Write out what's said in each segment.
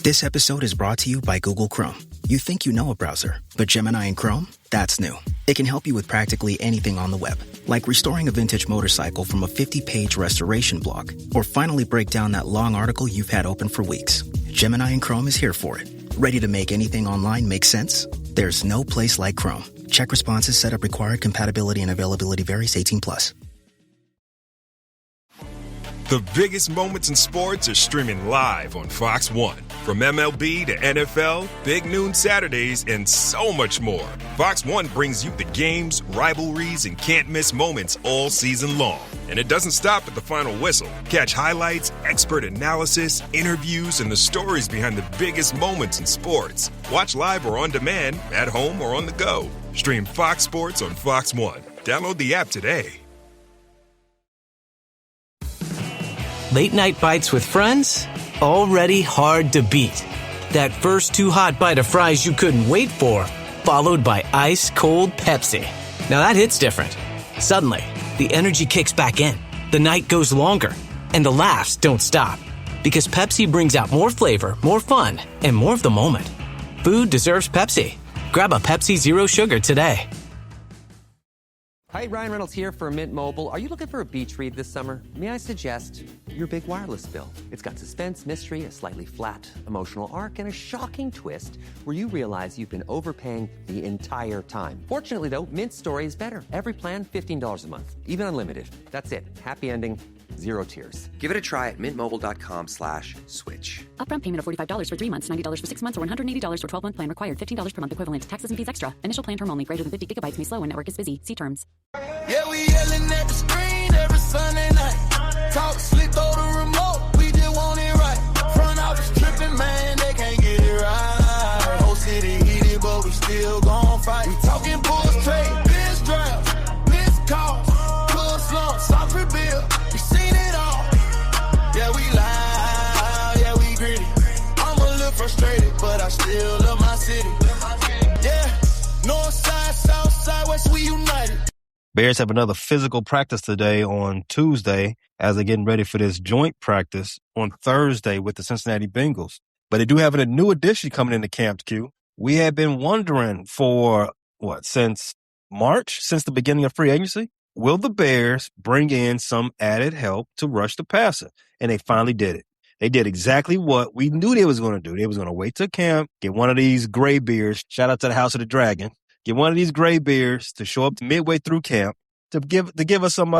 This episode is brought to you by Google Chrome. You think you know a browser, but Gemini and Chrome? That's new. It can help you with practically anything on the web, like restoring a vintage motorcycle from a 50-page restoration blog, or finally break down that long article you've had open for weeks. Gemini and Chrome is here for it. Ready to make anything online make sense? There's no place like Chrome. Check responses, setup required, compatibility and availability varies, 18+. The biggest moments in sports are streaming live on Fox One. From MLB to NFL, Big Noon Saturdays, and so much more. Fox One brings you the games, rivalries, and can't-miss moments all season long. And it doesn't stop at the final whistle. Catch highlights, expert analysis, interviews, and the stories behind the biggest moments in sports. Watch live or on demand, at home or on the go. Stream Fox Sports on Fox One. Download the app today. Late night bites with friends? Already hard to beat. That first too hot bite of fries you couldn't wait for, followed by ice cold Pepsi. Now that hits different. Suddenly, the energy kicks back in, the night goes longer, and the laughs don't stop. Because Pepsi brings out more flavor, more fun, and more of the moment. Food deserves Pepsi. Grab a Pepsi Zero Sugar today. Hi, Ryan Reynolds here for Mint Mobile. Are you looking for a beach read this summer? May I suggest your big wireless bill? It's got suspense, mystery, a slightly flat, emotional arc, and a shocking twist where you realize you've been overpaying the entire time. Fortunately, though, Mint's story is better. Every plan, $15 a month, even unlimited. That's it. Happy ending, zero tears. Give it a try at mintmobile.com/switch. Upfront payment of $45 for 3 months, $90 for 6 months, or $180 for 12-month plan required. $15 per month equivalent. Taxes and fees extra. Initial plan term only. Greater than 50 gigabytes may slow when network is busy. See terms. Yeah, we yelling at the screen every Sunday night. Talk slick, throw the remote. We just want it right. Front office tripping, man, they can't get it right. Whole city heated, but we still gon' fight. We talking Bulls trade, biz drafts, missed calls, pull slumps, soft rebuild. We seen it all. Yeah, we loud, yeah, we gritty. I'm a little frustrated, but I still love my city. Yeah, north side, south side, west, we united. Bears have another physical practice today on Tuesday as they're getting ready for this joint practice on Thursday with the Cincinnati Bengals. But they do have a new addition coming into camp, Q. We have been wondering for, since March, since the beginning of free agency? Will the Bears bring in some added help to rush the passer? And they finally did it. They did exactly what we knew they was going to do. They was going to wait till camp, get one of these gray bears, shout out to the House of the Dragon, get one of these gray bears to show up midway through camp to give us some,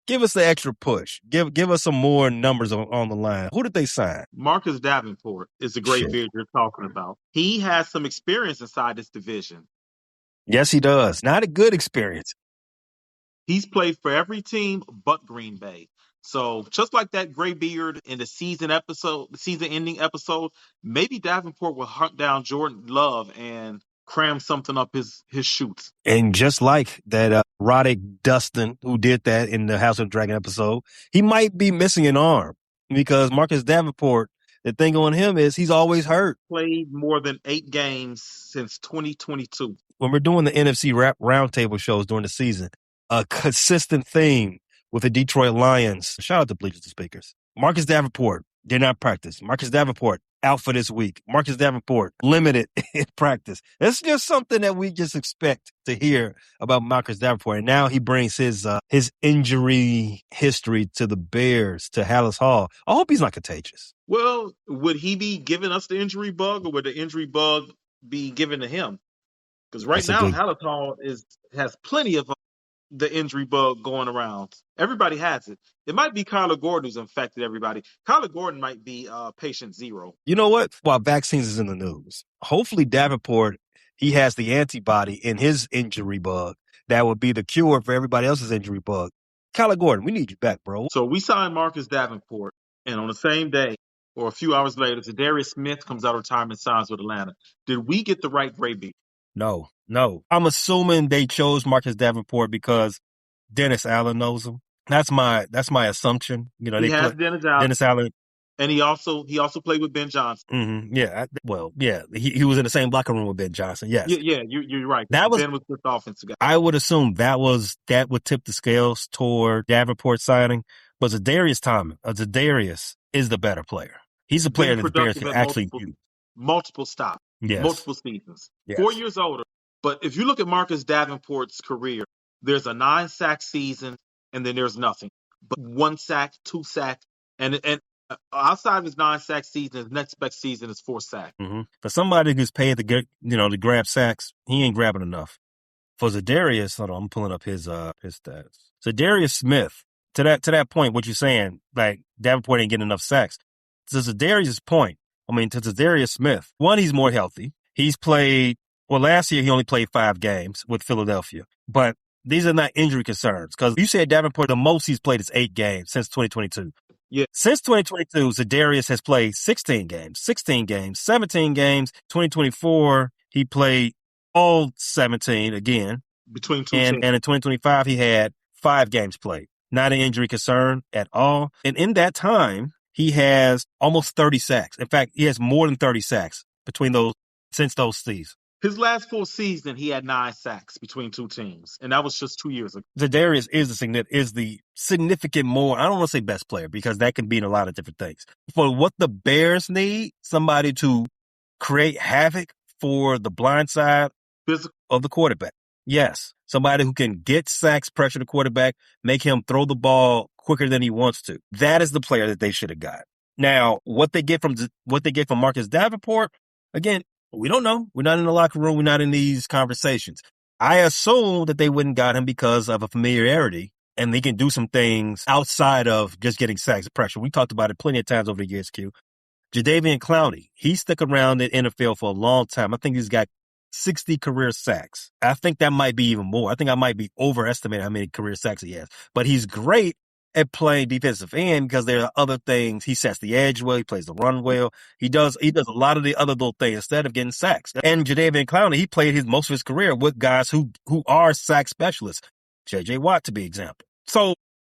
give us the extra push, give us some more numbers on the line. Who did they sign? Marcus Davenport is the gray beard you're talking about. He has some experience inside this division. Yes, he does. Not a good experience. He's played for every team but Green Bay. So just like that gray beard in the season-ending episode, maybe Davenport will hunt down Jordan Love and cram something up his chutes. And just like that Roddick Dustin, who did that in the House of the Dragon episode, he might be missing an arm because Marcus Davenport, the thing on him is he's always hurt. Played more than 8 games since 2022. When we're doing the NFC roundtable shows during the season, a consistent theme with the Detroit Lions, shout out to Bleachers and Speakers, Marcus Davenport did not practice. Marcus Davenport out for this week. Marcus Davenport limited in practice. It's just something that we just expect to hear about Marcus Davenport. And now he brings his injury history to the Bears, to Hallis Hall. I hope he's not contagious. Well, would he be giving us the injury bug, or would the injury bug be given to him? Because now Hallis Hall has plenty of the injury bug going around. Everybody has it. It might be Kyler Gordon who's infected everybody. Kyler Gordon might be patient zero. You know what? While vaccines is in the news, hopefully Davenport, he has the antibody in his injury bug that would be the cure for everybody else's injury bug. Kyler Gordon, we need you back, bro. So we signed Marcus Davenport, and on the same day or a few hours later, Zadarius Smith comes out of retirement, signs with Atlanta. Did we get the right gray beard? No. I'm assuming they chose Marcus Davenport because Dennis Allen knows him. That's my assumption. You know, he has Dennis Allen. And he also played with Ben Johnson. Mm-hmm. Yeah. He was in the same locker room with Ben Johnson. Yes. Yeah. You're right. Ben was the offensive guy. I would assume that would tip the scales toward Davenport signing. But Zadarius is the better player. He's a player been that the Bears productive can at actually use. multiple stops, Yes. multiple seasons. Yes. 4 years older. But if you look at Marcus Davenport's career, there's a 9-sack season, and then there's nothing. But 1 sack, 2 sacks, and outside of his 9-sack season, his next best season is 4 sacks. Mm-hmm. For somebody who's paid to get, to grab sacks, he ain't grabbing enough. For Zadarius, hold on, I'm pulling up his stats. Zadarius Smith, to that point, what you're saying, like Davenport ain't getting enough sacks. To Zadarius' point, to Zadarius Smith, one, he's more healthy. He's played, last year he only played 5 games with Philadelphia, but these are not injury concerns because you said Davenport, the most he's played is 8 games since 2022. Yeah. Since 2022, Zadarius has played 16 games, 17 games. 2024, he played all 17 again. Between 2 and in 2025, he had 5 games played. Not an injury concern at all. And in that time, he has almost 30 sacks. In fact, he has more than 30 sacks since those seasons. His last full season, he had 9 sacks between 2 teams, and that was just 2 years ago. Zadarius is the significant more, I don't want to say best player because that can mean a lot of different things. For what the Bears need, somebody to create havoc for the blind side of the quarterback. Yes, somebody who can get sacks, pressure the quarterback, make him throw the ball quicker than he wants to. That is the player that they should have got. Now, what they get from Marcus Davenport, again, we don't know. We're not in the locker room. We're not in these conversations. I assume that they wouldn't got him because of a familiarity and he can do some things outside of just getting sacks and pressure. We talked about it plenty of times over the years, Q. Jadeveon Clowney, he stuck around in the NFL for a long time. I think he's got 60 career sacks. I think that might be even more. I think I might be overestimating how many career sacks he has. But he's great at playing defensive end because there are other things. He sets the edge well. He plays the run well. He does a lot of the other little things instead of getting sacks. And Jadeveon Clowney, he played most of his career with guys who are sack specialists. J.J. Watt, to be example. So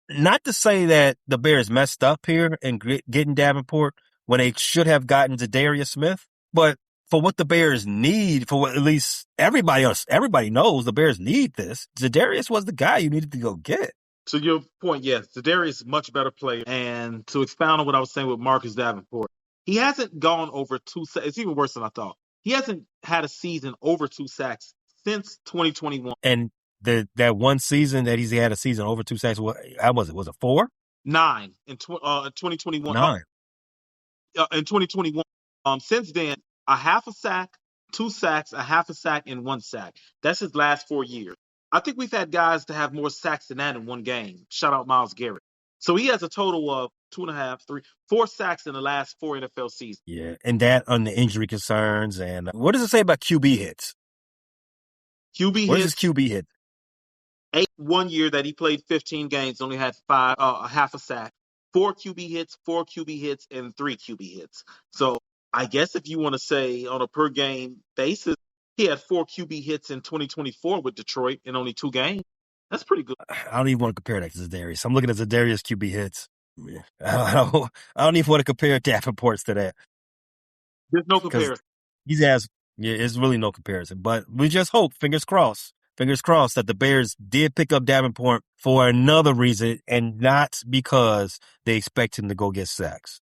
not to say that the Bears messed up here in getting Davenport when they should have gotten Zadarius Smith, but for what the Bears need, for what at least everybody knows the Bears need this, Zadarius was the guy you needed to go get. To your point, yes, Zadarius is a much better player. And to expound on what I was saying with Marcus Davenport, he hasn't gone over 2 sacks. It's even worse than I thought. He hasn't had a season over 2 sacks since 2021. And that one season that he's had a season over 2 sacks, how was it? Was it 4? 9 in 2021. 9. In 2021. Since then, a half a sack, 2 sacks, a half a sack, and 1 sack. That's his last 4 years. I think we've had guys to have more sacks than that in one game. Shout out Myles Garrett. So he has a total of 2.5, 3, 4 sacks in the last 4 NFL seasons. Yeah, and that on the injury concerns. And what does it say about QB hits? What is his QB hit? 8 1 year that he played 15 games, only had 5, a half a sack. 4 QB hits, 4 QB hits, and 3 QB hits. So I guess if you want to say on a per game basis, he had 4 QB hits in 2024 with Detroit in only 2 games. That's pretty good. I don't even want to compare that to Zadarius. I'm looking at Zadarius QB hits. I don't even want to compare Davenport's to that. There's no comparison. It's really no comparison. But we just hope, fingers crossed that the Bears did pick up Davenport for another reason and not because they expect him to go get sacks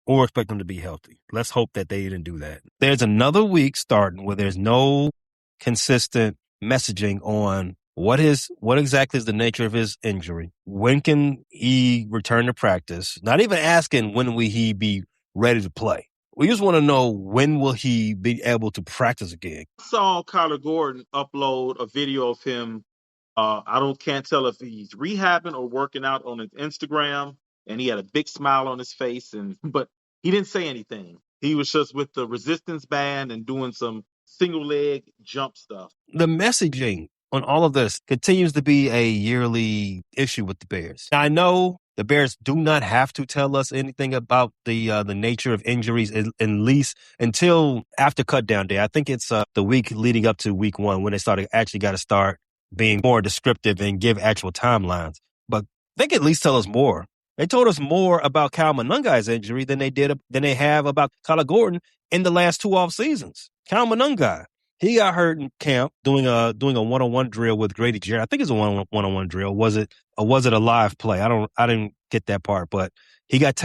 or expect him to be healthy. Let's hope that they didn't do that. There's another week starting where there's no consistent messaging on what exactly is the nature of his injury. When can he return to practice? Not even asking when will he be ready to play. We just want to know when will he be able to practice again. I saw Kyler Gordon upload a video of him. Can't tell if he's rehabbing or working out on his Instagram, and he had a big smile on his face, but he didn't say anything. He was just with the resistance band and doing some single leg jump stuff. The messaging on all of this continues to be a yearly issue with the Bears. Now, I know the Bears do not have to tell us anything about the nature of injuries, at least until after cutdown day. I think it's the week leading up to week 1 when they got to start being more descriptive and give actual timelines. But they can at least tell us more. They told us more about Kyle Monungai's injury than they have about Kyler Gordon in the last 2 off seasons. Kyle Monungai, he got hurt in camp doing a one-on-one drill with Grady Jarrett. I think it's a one-on-one drill. Was it a live play? I didn't get that part, but he got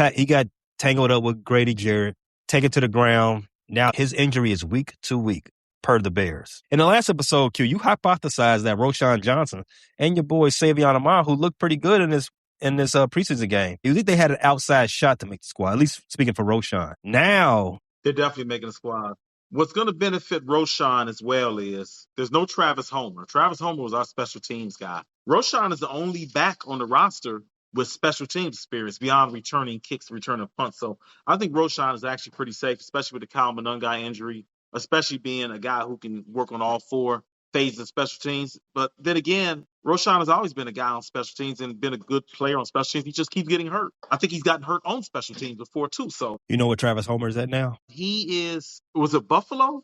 tangled up with Grady Jarrett, taken to the ground. Now his injury is week to week, per the Bears. In the last episode, Q, you hypothesized that Roschon Johnson and your boy Savion Amar, who looked pretty good in this preseason game, you think they had an outside shot to make the squad, at least speaking for Roschon. Now they're definitely making a squad. What's going to benefit Roschon as well is there's no Travis Homer. Travis Homer was our special teams guy. Roschon is the only back on the roster with special teams experience beyond returning kicks, returning punts. So I think Roschon is actually pretty safe, especially with the Kyle Monangai injury, especially being a guy who can work on all four phases of special teams. But then again, Roschon has always been a guy on special teams and been a good player on special teams. He just keeps getting hurt. I think he's gotten hurt on special teams before too. So you know what Travis Homer is at now? He was it Buffalo?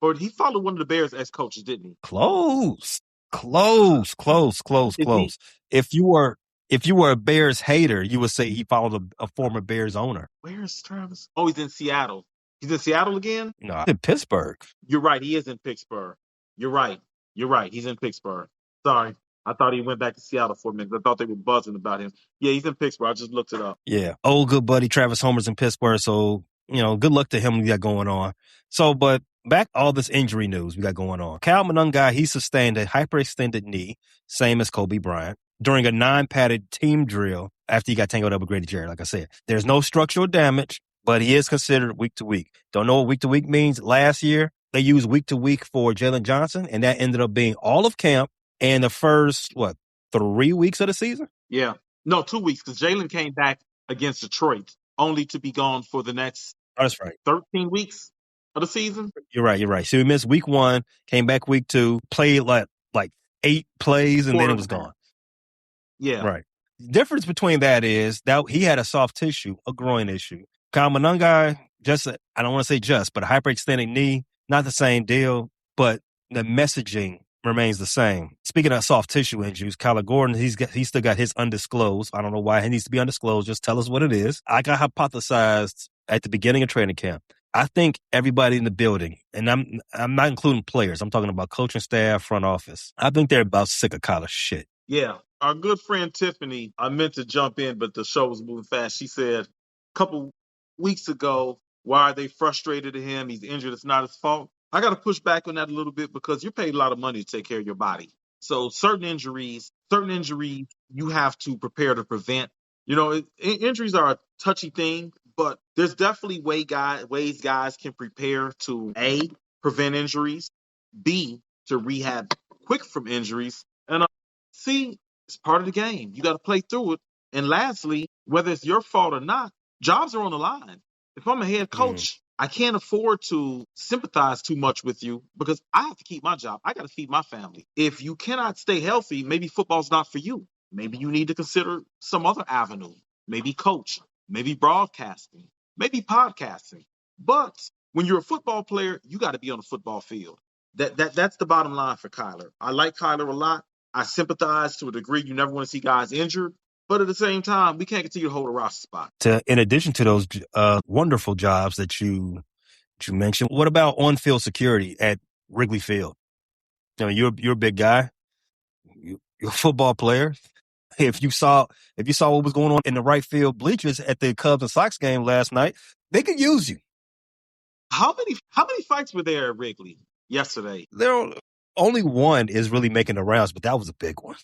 Or he followed one of the Bears as coaches, didn't he? Close. If you were a Bears hater, you would say he followed a former Bears owner. Where's Travis? Oh, he's in Seattle. He's in Seattle again? No, in Pittsburgh. You're right. He is in Pittsburgh. You're right. He's in Pittsburgh. Sorry. I thought he went back to Seattle for a minute. I thought they were buzzing about him. Yeah, he's in Pittsburgh. I just looked it up. Yeah. Old good buddy Travis Homer's in Pittsburgh. So, good luck to him we got going on. So, but back all this injury news we got going on. Kyle Monangai, he sustained a hyperextended knee, same as Kobe Bryant, during a 9-padded team drill after he got tangled up with Grady Jarrett, like I said. There's no structural damage, but he is considered week to week. Don't know what week to week means. Last year, they used week to week for Jalen Johnson, and that ended up being all of camp and the first, 3 weeks of the season? Yeah. No, 2 weeks, because Jalen came back against Detroit, only to be gone for the next 13 weeks of the season. You're right. So he missed week 1, came back week 2, played like 8 plays, and then it was gone. Yeah. Right. The difference between that is that he had a soft tissue, a groin issue. Kyle Monangai, I don't want to say but a hyperextended knee, not the same deal, but the messaging remains the same. Speaking of soft tissue injuries, Kyler Gordon, he's still got his undisclosed. I don't know why he needs to be undisclosed. Just tell us what it is. I got hypothesized at the beginning of training camp. I think everybody in the building, and I'm not including players, I'm talking about coaching staff, front office, I think they're about sick of Kyler's shit. Yeah. Our good friend Tiffany, I meant to jump in, but the show was moving fast. She said a couple weeks ago, why are they frustrated at him? He's injured. It's not his fault. I got to push back on that a little bit because you're paid a lot of money to take care of your body. So certain injuries you have to prepare to prevent. Injuries are a touchy thing, but there's definitely ways guys can prepare to A, prevent injuries, B, to rehab quick from injuries, and C, it's part of the game. You got to play through it. And lastly, whether it's your fault or not, jobs are on the line. If I'm a head coach, I can't afford to sympathize too much with you because I have to keep my job. I got to feed my family. If you cannot stay healthy, maybe football's not for you. Maybe you need to consider some other avenue. Maybe coach, maybe broadcasting, maybe podcasting. But when you're a football player, you got to be on the football field. That's the bottom line for Kyler. I like Kyler a lot. I sympathize to a degree. You never want to see guys injured. But at the same time, we can't continue to hold a roster spot. In addition to those wonderful jobs that you mentioned, what about on-field security at Wrigley Field? You're a big guy. You're a football player. If you saw what was going on in the right field bleachers at the Cubs and Sox game last night, they could use you. How many fights were there at Wrigley yesterday? Only one is really making the rounds, but that was a big one.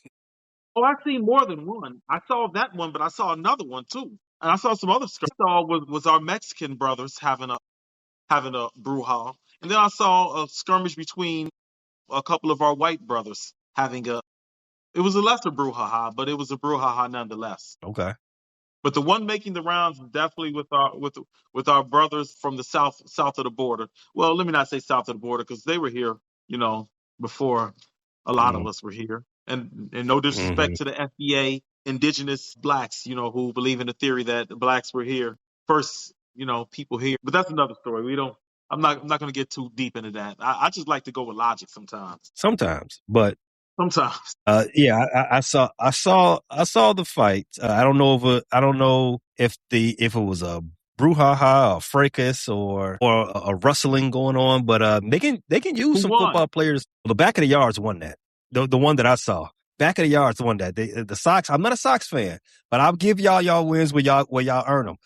Oh, I've seen more than one. I saw that one, but I saw another one too, and I saw some other stuff. I saw was our Mexican brothers having a brouhaha, and then I saw a skirmish between a couple of our white brothers having a. It was a lesser brouhaha, but it was a brouhaha nonetheless. Okay. But the one making the rounds is definitely with our brothers from the south of the border. Well, let me not say south of the border because they were here, before a lot of us were here. And no disrespect to the FBA, indigenous blacks, who believe in the theory that the blacks were here first, people here. But that's another story. I'm not going to get too deep into that. I just like to go with logic sometimes. Sometimes. Yeah, I saw the fight. I don't know if it was a brouhaha, or fracas, or a rustling going on, but they can use some football players. The back of the yards won that. The one that I saw. Back of the yards won that. The Sox, I'm not a Sox fan, but I'll give y'all wins where y'all earn them.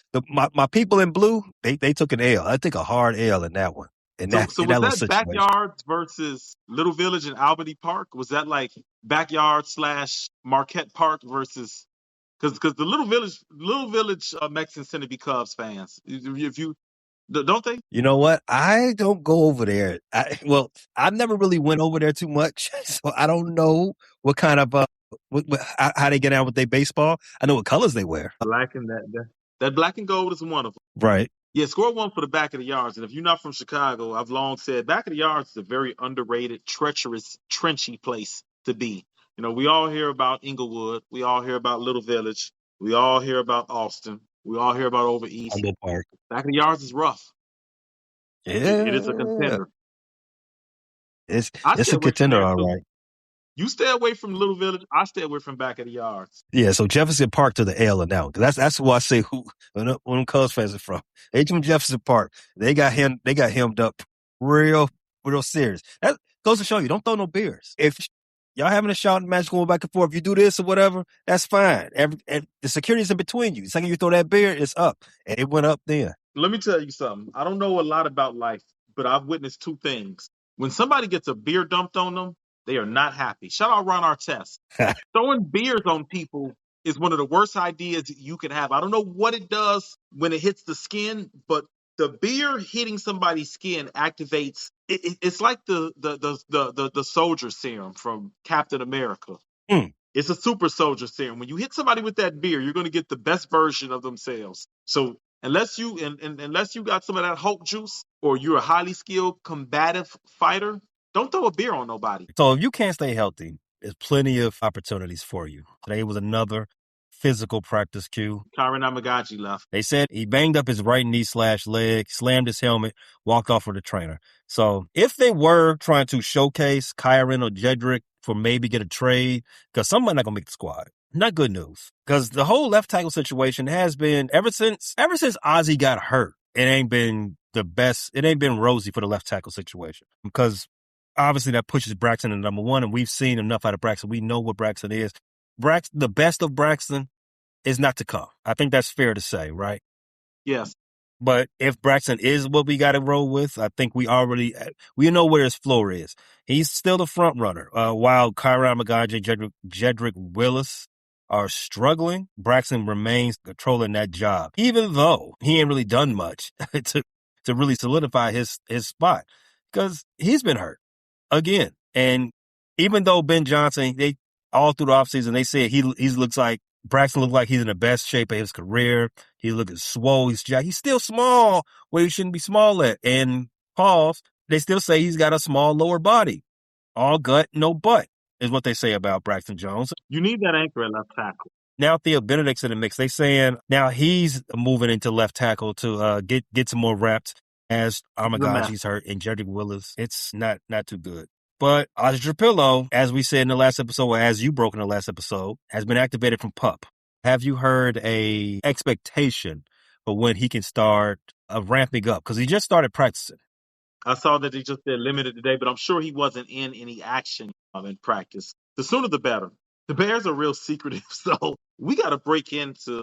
My people in blue, they took an L. I think a hard L in that one. So In was that little that situation. backyards versus Little Village and Albany Park? Was that like backyard / Marquette Park versus because the Little Village Mexicans tend to be Cubs fans. If you don't they? You know what? I don't go over there. I've never really went over there too much, so I don't know what kind of how they get out with their baseball. I know what colors they wear. Black and that black and gold is one of them. Right. Yeah, score one for the back of the yards. And if you're not from Chicago, I've long said back of the yards is a very underrated, treacherous, trenchy place to be. You know, we all hear about Inglewood. We all hear about Little Village. We all hear about Austin. We all hear about over east. Park. Back of the yards is rough. Yeah. It is a contender. It's a contender, all right. You stay away from Little Village. I stay away from back of the yards. Yeah, so Jefferson Park to the L now. That's who I say when Cubs fans are from. They from Jefferson Park. They got hemmed up real serious. That goes to show you, don't throw no beers. If y'all having a shouting match going back and forth, if you do this or whatever, that's fine. And the security's in between you. The second you throw that beer, it's up. And it went up then. Let me tell you something. I don't know a lot about life, but I've witnessed two things. When somebody gets a beer dumped on them, they are not happy. Shout out Ron Artest. Throwing beers on people is one of the worst ideas you can have. I don't know what it does when it hits the skin, but the beer hitting somebody's skin activates. It's like the soldier serum from Captain America. It's a super soldier serum. When you hit somebody with that beer, you're going to get the best version of themselves. So unless you got some of that hope juice or you're a highly skilled combative fighter, don't throw a beer on nobody. So if you can't stay healthy, there's plenty of opportunities for you. Today was another physical practice cue. Kyron Amagaji left. They said he banged up his right knee / leg, slammed his helmet, walked off with the trainer. So if they were trying to showcase Kyron or Jedrick for maybe get a trade, because somebody not going to make the squad. Not good news. Because the whole left tackle situation has been, ever since Ozzie got hurt, it ain't been the best. It ain't been rosy for the left tackle situation. Because obviously that pushes Braxton to number one, and we've seen enough out of Braxton. We know what Braxton is. The best of Braxton is not to come. I think that's fair to say, right? Yes. But if Braxton is what we got to roll with, I think we know where his floor is. He's still the front runner. While Kyron Amagaji, Jedrick Willis are struggling, Braxton remains controlling that job, even though he ain't really done much to really solidify his spot, because he's been hurt again. And even though Ben Johnson, they all through the offseason, they said Braxton looks like he's in the best shape of his career. He's looking swole. He's still small where he shouldn't be small at. And they still say he's got a small lower body. All gut, no butt is what they say about Braxton Jones. You need that anchor at left tackle. Now Theo Benedict's in the mix. They saying now he's moving into left tackle to get some more reps as Amagaji's hurt and Jedrick Willis. It's not too good. But Ozzie Trapillo, as we said in the last episode, or as you broke in the last episode, has been activated from PUP. Have you heard a expectation for when he can start ramping up? Because he just started practicing. I saw that they just did limited today, but I'm sure he wasn't in any action in practice. The sooner the better. The Bears are real secretive, so we got to break into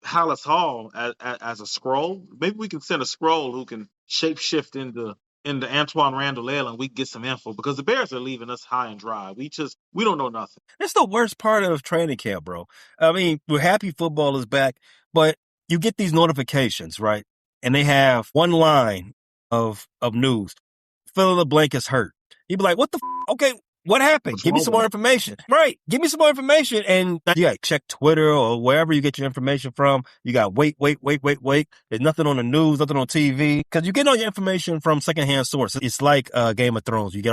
Hallis Hall as a scroll. Maybe we can send a scroll who can shapeshift into Antoine Randall and we get some info, because the Bears are leaving us high and dry. We don't know nothing. That's the worst part of training camp, bro. I mean, we're happy football is back, but you get these notifications, right? And they have one line of news. Fill in the blank is hurt. You'd be like, what the okay, what happened? Give me some more information. Right. Give me some more information. And you got to check Twitter or wherever you get your information from. You got wait. There's nothing on the news, nothing on TV. Because you get all your information from secondhand sources. It's like Game of Thrones. You get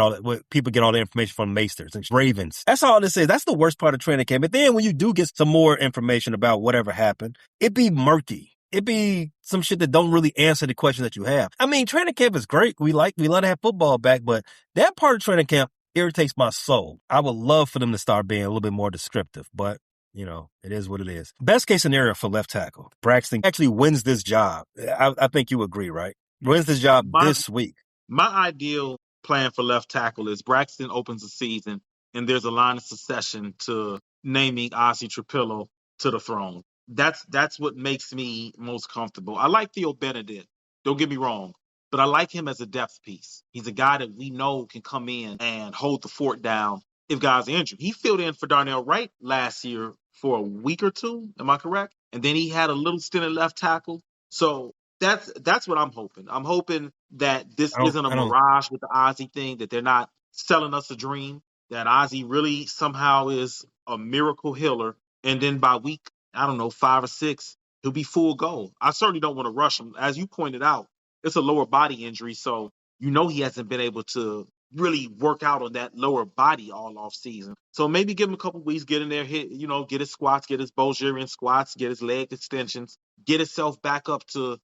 people get all the information from Maesters and Ravens. That's all this is. That's the worst part of training camp. But then when you do get some more information about whatever happened, it be murky. It be some shit that don't really answer the question that you have. I mean, training camp is great. We love to have football back, but that part of training camp irritates my soul. I would love for them to start being a little bit more descriptive, but, it is what it is. Best case scenario for left tackle. Braxton actually wins this job. I think you agree, right? Wins this job this week. My ideal plan for left tackle is Braxton opens the season and there's a line of succession to naming Ozzie Trapillo to the throne. That's what makes me most comfortable. I like Theo Benedict. Don't get me wrong, but I like him as a depth piece. He's a guy that we know can come in and hold the fort down if guys are injured. He filled in for Darnell Wright last year for a week or two. Am I correct? And then he had a little stint at left tackle. So that's what I'm hoping. I'm hoping that this isn't a mirage with the Ozzie thing, that they're not selling us a dream, that Ozzie really somehow is a miracle healer. And then by week, I don't know, 5 or 6, he'll be full go. I certainly don't want to rush him. As you pointed out, it's a lower body injury. So he hasn't been able to really work out on that lower body all off season. So maybe give him a couple weeks, get in there, hit, get his squats, get his Bulgarian squats, get his leg extensions, get himself back up to,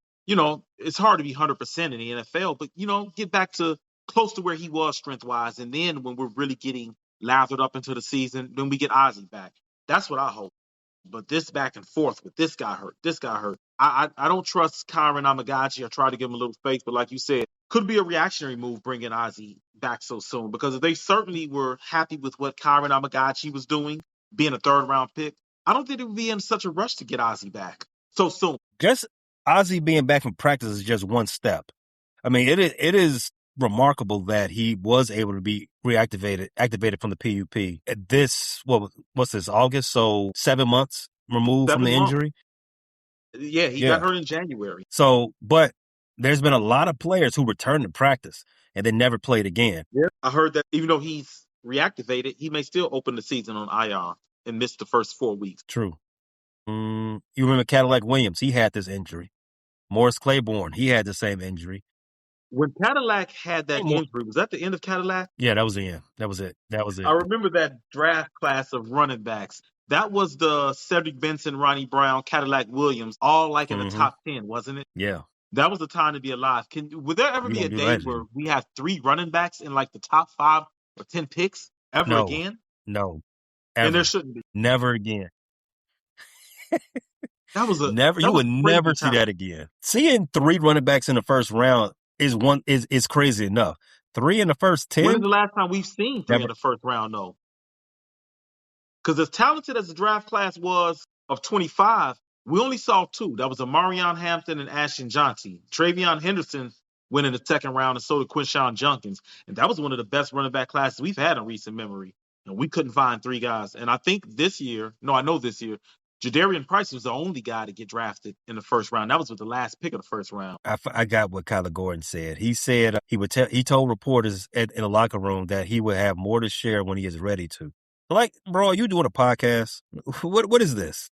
it's hard to be 100% in the NFL, but, get back to close to where he was strength wise. And then when we're really getting lathered up into the season, then we get Ozzie back. That's what I hope. But this back and forth with this guy hurt. I don't trust Kyron Amagachi. I try to give him a little faith, but like you said, could be a reactionary move bringing Ozzie back so soon, because if they certainly were happy with what Kyron Amagachi was doing, being a 3rd-round pick, I don't think they would be in such a rush to get Ozzie back so soon. Just Ozzie being back from practice is just one step. I mean, it is remarkable that he was able to be activated from the PUP at this, what's this, August? So 7 months removed from the injury. Yeah, he got hurt in January. So, but there's been a lot of players who returned to practice and then never played again. Yeah, I heard that even though he's reactivated, he may still open the season on IR and miss the first 4 weeks. True. You remember Cadillac Williams? He had this injury. Morris Claiborne, he had the same injury. When Cadillac had that injury, was that the end of Cadillac? Yeah, that was the end. That was it. I remember that draft class of running backs. That was the Cedric Benson, Ronnie Brown, Cadillac Williams, all like in the top 10, wasn't it? Yeah. That was the time to be alive. Would there ever be a day where we have 3 running backs in like the top 5 or 10 picks again? No. Ever. And there shouldn't be. Never again. That was you would never see that again. Seeing 3 running backs in the first round is crazy enough. 3 in the first 10. When is the last time we've seen 3 in the first round, though? Because as talented as the draft class was of 25, we only saw 2. That was Amarion Hampton and Ashton Johnson. Travion Henderson went in the 2nd round, and so did Quinshawn Junkins. And that was one of the best running back classes we've had in recent memory. And we couldn't find 3 guys. And I think this year, Jadarian Price was the only guy to get drafted in the first round. That was with the last pick of the first round. I got what Kyler Gordon said. He said he told reporters in the locker room that he would have more to share when he is ready to. Like, bro, are you doing a podcast? What is this?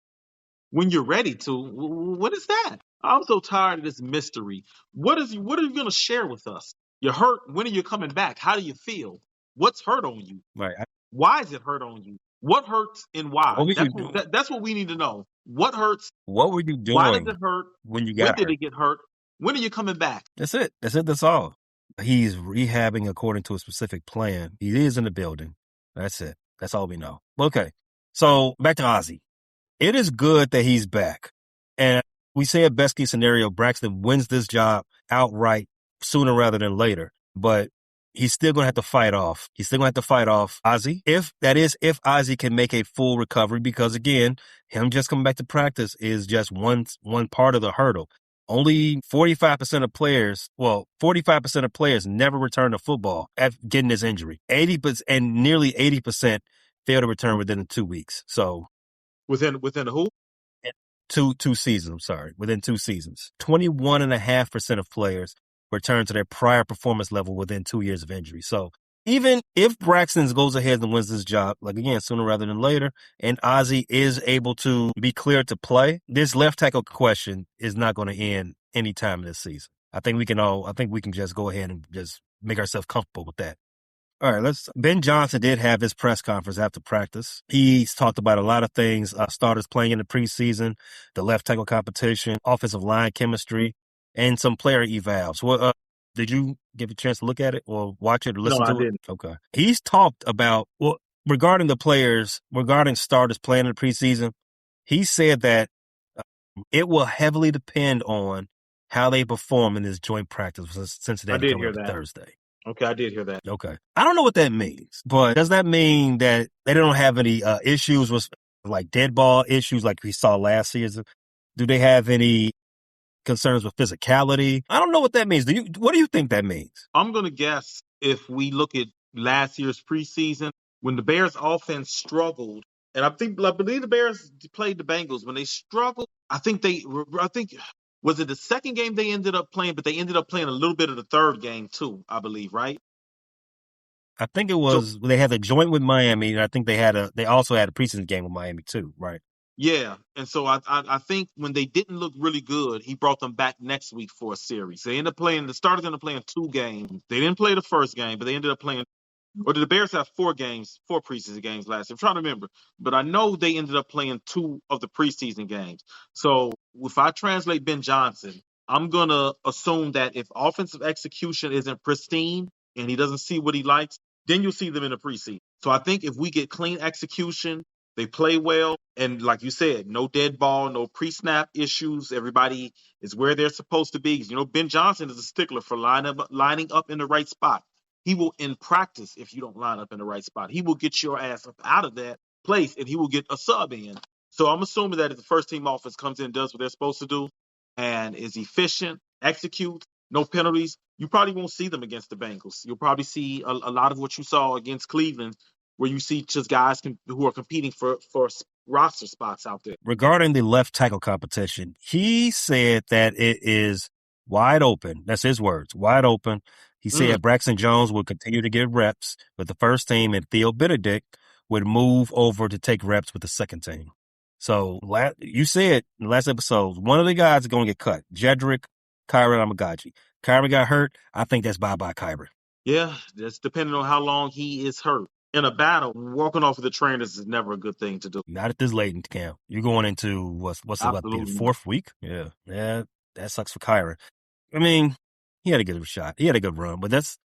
When you're ready to, what is that? I'm so tired of this mystery. What are you going to share with us? You're hurt. When are you coming back? How do you feel? What's hurt on you? Right. Why is it hurt on you? What hurts and why? That's what we need to know. What hurts? What were you doing? Why did it hurt? When you got hurt? When did it get hurt? When are you coming back? That's it. That's all. He's rehabbing according to a specific plan. He is in the building. That's it. That's all we know. Okay. So back to Ozzie. It is good that he's back. And we say a best case scenario, Braxton wins this job outright sooner rather than later. But he's still going to have to fight off. Ozzie. If Ozzie can make a full recovery, because again, him just coming back to practice is just one part of the hurdle. Only 45% of players never return to football after getting this injury. 80% and nearly 80% fail to return within 2 weeks. So within who? Two seasons. I'm sorry, within 2 seasons. 21.5% of players return to their prior performance level within 2 years of injury. So even if Braxton goes ahead and wins this job, like again, sooner rather than later, and Ozzie is able to be cleared to play, this left tackle question is not going to end anytime this season. I think we can just go ahead and just make ourselves comfortable with that. All right, Ben Johnson did have his press conference after practice. He's talked about a lot of things, starters playing in the preseason, the left tackle competition, offensive line chemistry, and some player evals. Well, did you give a chance to look at it or watch it or listen to it? No, I didn't. Okay. He's talked about, regarding the players, regarding starters playing in the preseason, he said that it will heavily depend on how they perform in this joint practice with Cincinnati coming up Thursday. Okay, I did hear that. Okay. I don't know what that means, but does that mean that they don't have any issues with like dead ball issues like we saw last season? Do they have any concerns with physicality? I don't know what that means. What do you think that means? I'm going to guess if we look at last year's preseason, when the Bears offense struggled, and I believe the Bears played the Bengals when they struggled. I think was it the second game they ended up playing, but they ended up playing a little bit of the third game too, I believe, right? I think it So was they had the joint with Miami, and I think they also had a preseason game with Miami too, right? yeah, and so I think when they didn't look really good, he brought them back next week for a series. They ended up playing. The starters ended up playing 2 games. They didn't play the first game, but they ended up playing. Or did the Bears have 4 games, 4 preseason games last year? I'm trying to remember, but I know they ended up playing 2 of the preseason games. So if I translate Ben Johnson, I'm gonna assume that if offensive execution isn't pristine and he doesn't see what he likes, then you'll see them in the preseason. So I think if we get clean execution, they play well, and like you said, no dead ball, no pre-snap issues. Everybody is where they're supposed to be. You know, Ben Johnson is a stickler for lining up in the right spot. He will, in practice, if you don't line up in the right spot, he will get your ass up out of that place and he will get a sub in. So I'm assuming that if the first team offense comes in and does what they're supposed to do and is efficient, executes, no penalties, you probably won't see them against the Bengals. You'll probably see a lot of what you saw against Cleveland, where you see just guys who are competing for roster spots out there. Regarding the left tackle competition, he said that it is wide open. That's his words, wide open. He said Braxton Jones would continue to get reps with the first team, and Theo Benedict would move over to take reps with the second team. So you said in the last episode, one of the guys is going to get cut. Jedrick, Kyron Amagaji. Kyron got hurt. I think that's bye-bye Kyron. Yeah, that's depending on how long he is hurt. In a battle, walking off of the trainers is never a good thing to do. Not at this late in camp. You're going into what's about to be the Absolutely. 4th week? Yeah, that sucks for Kyron. I mean, he had a good shot. He had a good run, but that's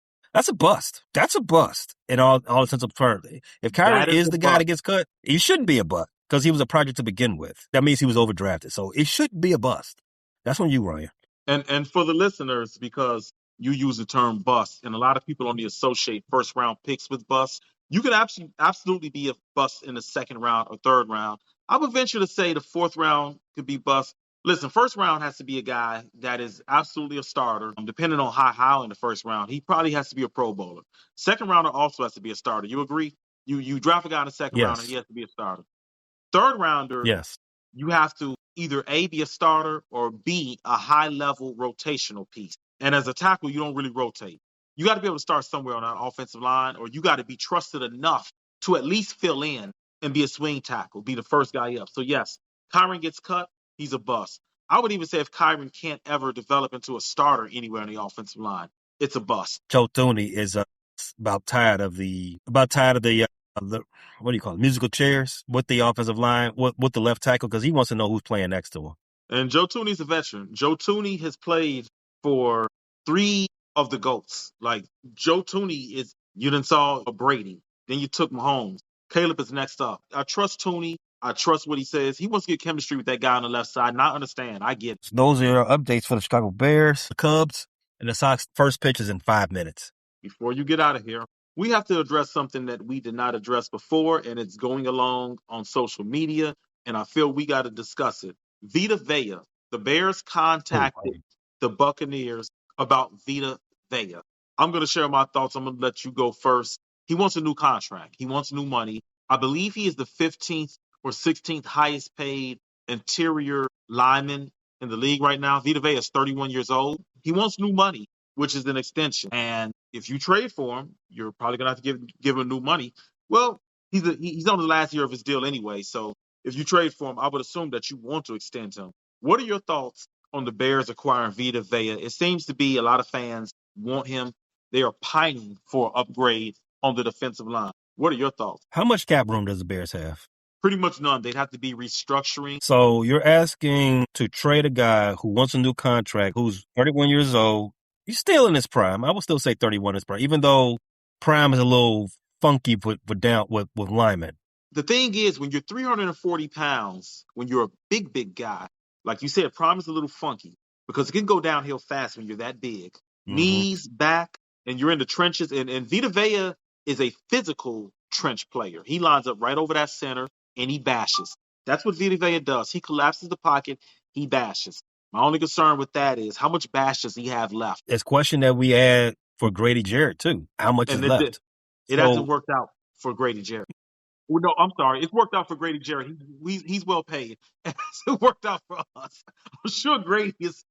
a bust. That's a bust in all intents and purposes. If Kyron is the guy that gets cut, he shouldn't be a bust because he was a project to begin with. That means he was overdrafted, so it shouldn't be a bust. That's on you, Ryan. And for the listeners, because you use the term bust, and a lot of people only associate first round picks with bust. You could absolutely be a bust in the second round or third round. I would venture to say the 4th round could be bust. Listen, first round has to be a guy that is absolutely a starter. Depending on how in the first round, he probably has to be a Pro Bowler. Second rounder also has to be a starter. You agree? You draft a guy in the second round, and he has to be a starter. Third rounder, yes, you have to either A, be a starter, or B, a high-level rotational piece. And as a tackle, you don't really rotate. You got to be able to start somewhere on that offensive line, or you got to be trusted enough to at least fill in and be a swing tackle, be the first guy up. So, yes, Kyron gets cut, he's a bust. I would even say if Kyron can't ever develop into a starter anywhere on the offensive line, it's a bust. Joe Thuney is about tired of the what do you call it, musical chairs with the offensive line, with the left tackle, because he wants to know who's playing next to him. And Joe Thuney's a veteran. Joe Thuney has played for 3 of the GOATs. Like, Joe Thuney is, you done saw a Brady. Then you took Mahomes. Caleb is next up. I trust Thuney. I trust what he says. He wants to get chemistry with that guy on the left side, and I understand. I get it. Those are your updates for the Chicago Bears, the Cubs, and the Sox. First pitch is in 5 minutes. Before you get out of here, we have to address something that we did not address before, and it's going along on social media, and I feel we got to discuss it. Vita Vea, the Bears contacted the Buccaneers about Vita Vea. I'm going to share my thoughts. I'm going to let you go first. He wants a new contract. He wants new money. I believe he is the 15th or 16th highest paid interior lineman in the league right now. Vita Vea is 31 years old. He wants new money, which is an extension. And if you trade for him, you're probably going to have to give him new money. Well, he's on the last year of his deal anyway. So if you trade for him, I would assume that you want to extend him. What are your thoughts on the Bears acquiring Vita Vea? It seems to be a lot of fans want him. They are pining for an upgrade on the defensive line. What are your thoughts? How much cap room does the Bears have? Pretty much none. They'd have to be restructuring. So you're asking to trade a guy who wants a new contract, who's 31 years old. He's still in his prime. I would still say 31 is prime, even though prime is a little funky with linemen. The thing is, when you're 340 pounds, when you're a big guy, like you said, prime is a little funky because it can go downhill fast when you're that big. Mm-hmm. Knees, back, and you're in the trenches, and Vita Vea is a physical trench player. He lines up right over that center and he bashes. That's what Vita Vea does. He collapses the pocket, he bashes. My only concern with that is how much bash does he have left? It's a question that we had for Grady Jarrett too. How much is And left? it hasn't worked out for Grady Jarrett. Well, no, I'm sorry. It's worked out for Grady Jarrett. He's well paid. It worked out for us. I'm sure Grady is.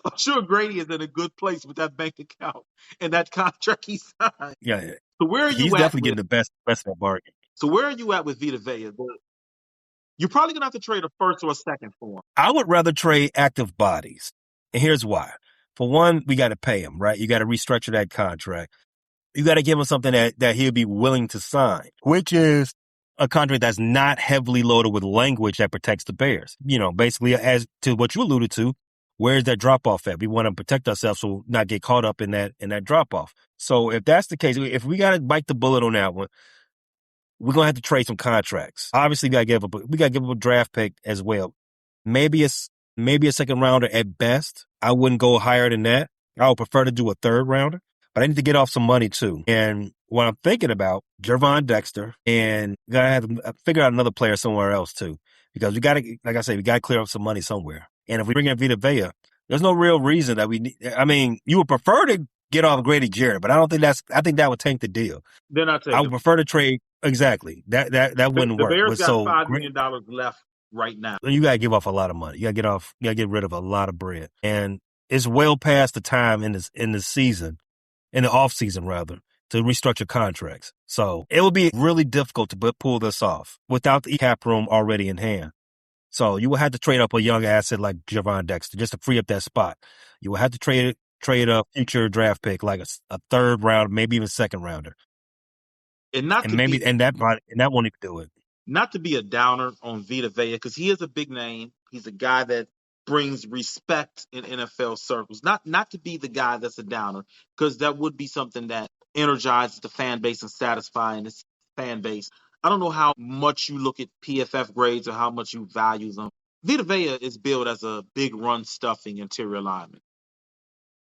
I'm sure Grady is in a good place with that bank account and that contract he signed. Yeah, So where are you he's at? definitely getting the best of that bargain. So where are you at with Vita Vea? You're probably gonna have to trade a first or a second for him. I would rather trade active bodies, and here's why. For one, we got to pay him, right? You got to restructure that contract. You got to give him something that he'll be willing to sign, which is a contract that's not heavily loaded with language that protects the Bears. You know, basically, as to what you alluded to, where's that drop off at? We want to protect ourselves so not get caught up in that drop off. So if that's the case, if we got to bite the bullet on that one, we're gonna have to trade some contracts. Obviously, we gotta give up a draft pick as well. Maybe a second rounder at best. I wouldn't go higher than that. I would prefer to do a third rounder, but I need to get off some money too. And what I'm thinking about, Gervon Dexter, and gotta have to figure out another player somewhere else too, because we gotta, like I say, we gotta clear up some money somewhere. And if we bring in Vita Vea, there's no real reason that we need. I mean, you would prefer to get off Grady Jarrett, but I think that would tank the deal. Then I would prefer to trade. Exactly. That wouldn't work. The Bears got so $5 million left right now. You gotta give off a lot of money. You gotta get rid of a lot of bread. And it's well past the time in the season, in the off season rather, to restructure contracts. So it will be really difficult to pull this off without the cap room already in hand. So you will have to trade up a young asset like Gervon Dexter just to free up that spot. You will have to trade a future draft pick like a third round, maybe even second rounder. And that won't even do it. Not to be a downer on Vita Vea, because he is a big name. He's a guy that brings respect in NFL circles. Not to be the guy that's a downer, because that would be something that energizes the fan base and satisfying this fan base. I don't know how much you look at PFF grades or how much you value them. Vita Vea is billed as a big run stuffing interior lineman.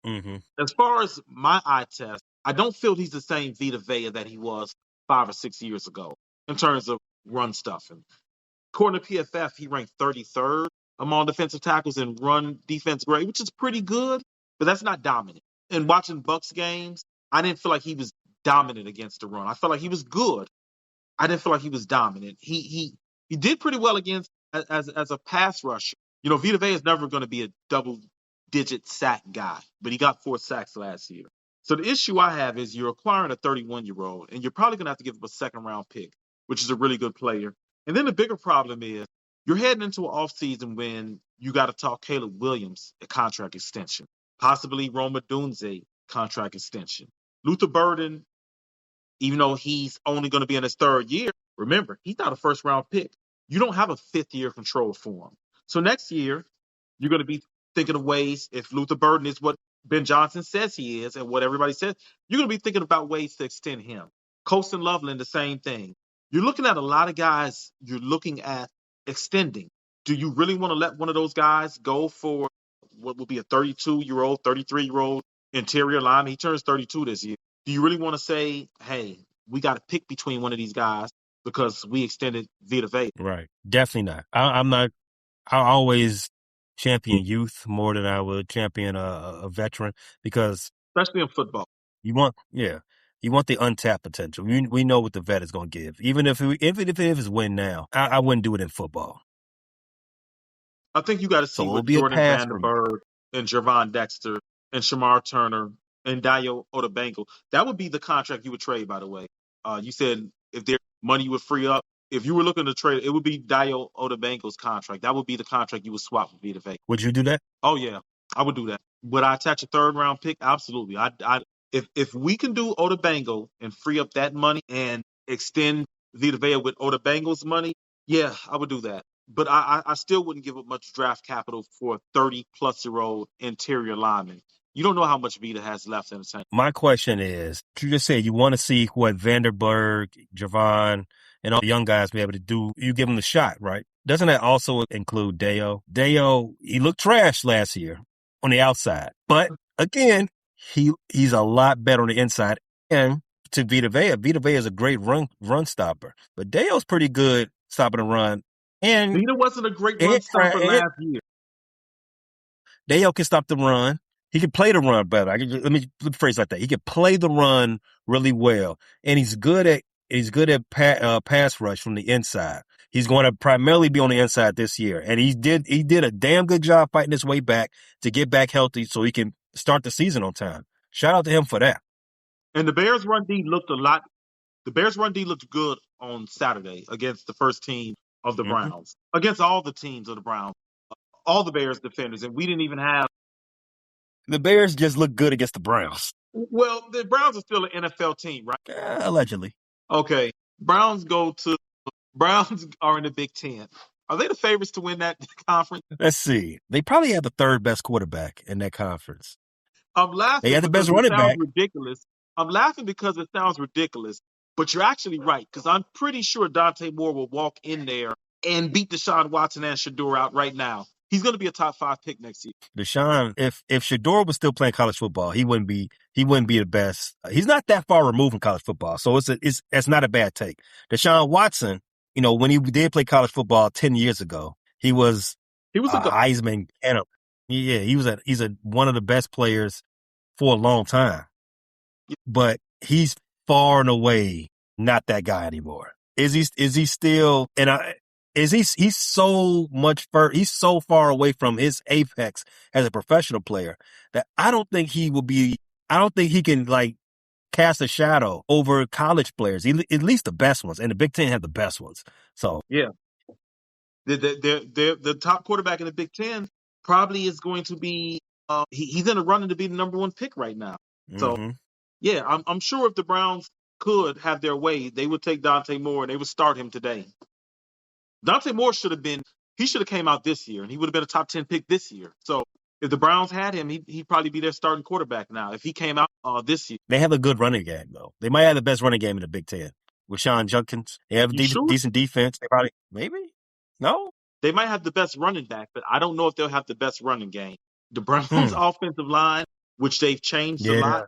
Mm-hmm. As far as my eye test, I don't feel he's the same Vita Vea that he was 5 or 6 years ago in terms of run stuffing. According to PFF, he ranked 33rd among defensive tackles in run defense grade, which is pretty good, but that's not dominant. And watching Bucs games, I didn't feel like he was dominant against the run. I felt like he was good. I didn't feel like he was dominant. He did pretty well against as a pass rusher. You know, Vita Vea is never going to be a double-digit sack guy, but he got 4 sacks last year. So the issue I have is you're acquiring a 31-year-old, and you're probably going to have to give up a second-round pick, which is a really good player. And then the bigger problem is you're heading into an offseason when you got to talk Caleb Williams a contract extension, possibly Roma Dunze contract extension. Luther Burden, even though he's only going to be in his 3rd year, remember, he's not a first-round pick. You don't have a 5th-year control for him. So next year, you're going to be thinking of ways, if Luther Burden is what Ben Johnson says he is and what everybody says, you're going to be thinking about ways to extend him. Colston Loveland, the same thing. You're looking at a lot of guys you're looking at extending. Do you really want to let one of those guys go for what will be a 32-year-old, 33-year-old interior lineman? He turns 32 this year. Do you really want to say, hey, we got to pick between one of these guys because we extended Vita Vea? Right. Definitely not. I'm not. I always champion youth more than I would champion a veteran, because especially in football, you want the untapped potential. We know what the vet is going to give, even if it's win now. I wouldn't do it in football. I think you got to see what Jordan Vandenberg and Gervon Dexter and Shamar Turner and Dayo Odebango. That would be the contract you would trade, by the way. You said if their money would free up, if you were looking to trade, it would be Dayo Odebango's contract. That would be the contract you would swap with Vita Vea. Would you do that? Oh, yeah. I would do that. Would I attach a 3rd-round pick? Absolutely. If we can do Odebango and free up that money and extend Vita Vea with Odebango's money, yeah, I would do that. But I still wouldn't give up much draft capital for a 30-plus-year-old interior lineman. You don't know how much Vita has left in the tank. My question is, you just said you want to see what Vandenberg, Gervon, and all the young guys be able to do. You give them the shot, right? Doesn't that also include Dayo? Dayo, he looked trash last year on the outside. But, again, he's a lot better on the inside. And to Vita Vea is a great run stopper. But Deo's pretty good stopping the run. And Vita wasn't a great run stopper last year. Deo can stop the run. He can play the run better. Let me phrase it like that. He can play the run really well, and he's good at pass rush from the inside. He's going to primarily be on the inside this year, and he did a damn good job fighting his way back to get back healthy so he can start the season on time. Shout out to him for that. And the Bears' run D looked good on Saturday against the first team of the Browns, against all the teams of the Browns, all the Bears defenders, and we didn't even have. The Bears just look good against the Browns. Well, the Browns are still an NFL team, right? Allegedly. Okay. Browns are in the Big Ten. Are they the favorites to win that conference? Let's see. They probably have the third best quarterback in that conference. I'm laughing. They have the best running back. Ridiculous. I'm laughing because it sounds ridiculous, but you're actually right, because I'm pretty sure Dante Moore will walk in there and beat Deshaun Watson and Shedeur out right now. He's going to be a top 5 pick next year. Deshaun, if Shedeur was still playing college football, he wouldn't be the best. He's not that far removed from college football, so it's not a bad take. Deshaun Watson, when he did play college football 10 years ago, he was a Heisman candidate. Yeah, he's one of the best players for a long time. But he's far and away not that guy anymore. Is he still? He's so far away from his apex as a professional player that I don't think he can cast a shadow over college players, at least the best ones, and the Big Ten have the best ones. So yeah, the top quarterback in the Big Ten probably is going to be. He's in the running to be the number 1 pick right now. So yeah, I'm sure if the Browns could have their way, they would take Dante Moore and they would start him today. Dante Moore should have came out this year, and he would have been a top 10 pick this year. So if the Browns had him, he'd probably be their starting quarterback now if he came out this year. They have a good running game, though. They might have the best running game in the Big Ten. With Sean Junkins, they have a decent defense. They probably, maybe? No? They might have the best running back, but I don't know if they'll have the best running game. The Browns' offensive line, which they've changed a lot,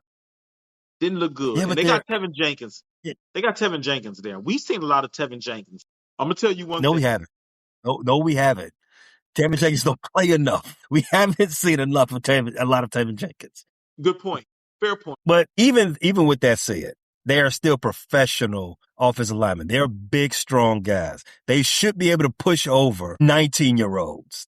didn't look good. Yeah, and they got Tevin Jenkins. Yeah. They got Tevin Jenkins there. We've seen a lot of Tevin Jenkins. I'm going to tell you one thing. No, we haven't. No, we haven't. Tevin Jenkins don't play enough. We haven't seen a lot of Tevin Jenkins. Good point. Fair point. But even with that said, they are still professional offensive linemen. They're big, strong guys. They should be able to push over 19-year-olds.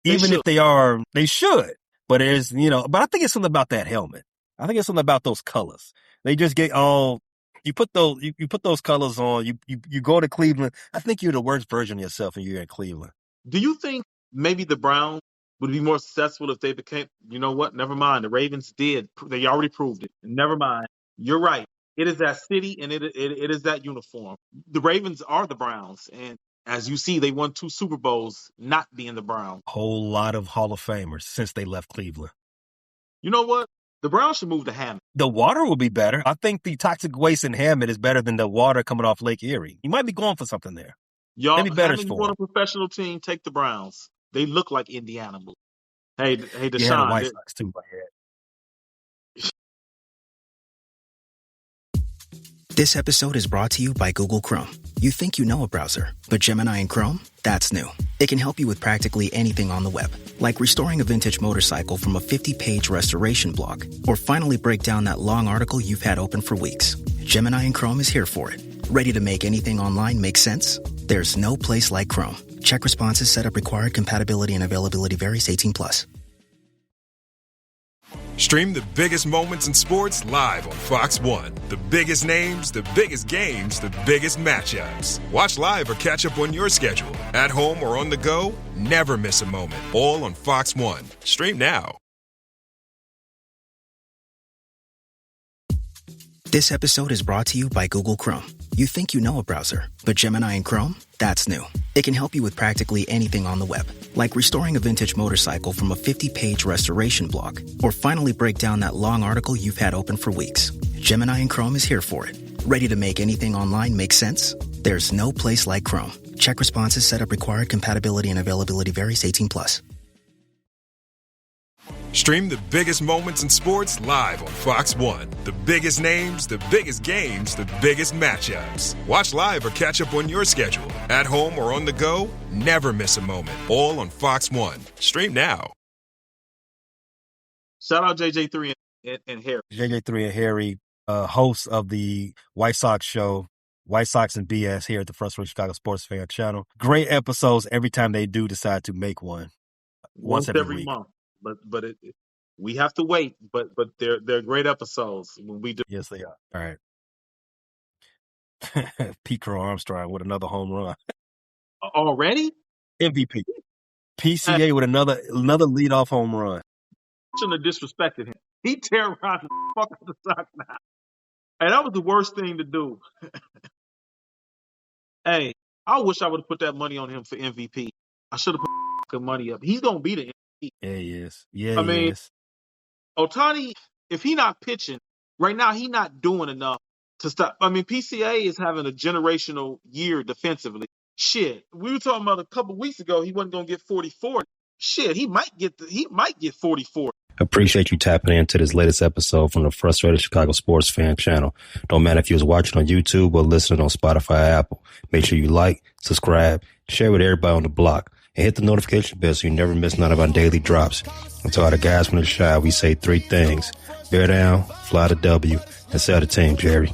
Even if they should. But but I think it's something about that helmet. I think it's something about those colors. They just get all. You put those colors on. You go to Cleveland. I think you're the worst version of yourself when you're in Cleveland. Do you think maybe the Browns would be more successful if they became? You know what? Never mind. The Ravens did. They already proved it. Never mind. You're right. It is that city and it is that uniform. The Ravens are the Browns, and as you see, they won 2 Super Bowls not being the Browns. A whole lot of Hall of Famers since they left Cleveland. You know what? The Browns should move to Hammond. The water will be better. I think the toxic waste in Hammond is better than the water coming off Lake Erie. You might be going for something there. Y'all, maybe better. You want a professional team? Take the Browns. They look like Indiana. Hey, Deshaun. Yeah, the White Sox too. This episode is brought to you by Google Chrome. You think you know a browser, but Gemini and Chrome? That's new. It can help you with practically anything on the web, like restoring a vintage motorcycle from a 50-page restoration blog, or finally break down that long article you've had open for weeks. Gemini and Chrome is here for it. Ready to make anything online make sense? There's no place like Chrome. Check responses, setup required, compatibility and availability varies, 18+. Stream the biggest moments in sports live on Fox One. The biggest names, the biggest games, the biggest matchups. Watch live or catch up on your schedule. At home or on the go, never miss a moment. All on Fox One. Stream now. This episode is brought to you by Google Chrome. You think you know a browser, but Gemini and Chrome? That's new. It can help you with practically anything on the web, like restoring a vintage motorcycle from a 50-page restoration blog, or finally break down that long article you've had open for weeks. Gemini and Chrome is here for it. Ready to make anything online make sense? There's no place like Chrome. Check responses, setup required, compatibility and availability varies, 18+. Stream the biggest moments in sports live on Fox One. The biggest names, the biggest games, the biggest matchups. Watch live or catch up on your schedule. At home or on the go, never miss a moment. All on Fox One. Stream now. Shout out JJ3 and Harry. JJ3 and Harry, hosts of the White Sox show, White Sox and BS here at the Frustrated Chicago Sports Fan channel. Great episodes every time they do decide to make one. Once every week. Month. But we have to wait. But they're great episodes when we do. Yes, they are. All right. Pete Crow Armstrong with another home run. Already? MVP. PCA with another leadoff home run. Shouldn't have disrespected him. He terrorized the fuck out of the Sox now. And that was the worst thing to do. Hey, I wish I would have put that money on him for MVP. I should have put money up. He's gonna be the MVP. Yeah, he is. Yeah, he is. Ohtani, if he not pitching right now, he not doing enough to stop. I mean, PCA is having a generational year defensively. Shit, we were talking about a couple weeks ago. He wasn't gonna get 44. Shit, he might get 44. Appreciate you tapping into this latest episode from the Frustrated Chicago Sports Fan channel. Don't matter if you was watching on YouTube or listening on Spotify or Apple. Make sure you like, subscribe, share with everybody on the block, and hit the notification bell so you never miss none of our daily drops. And to all the guys from the shy, we say 3 things. Bear down, fly the W, and sell the team, Jerry.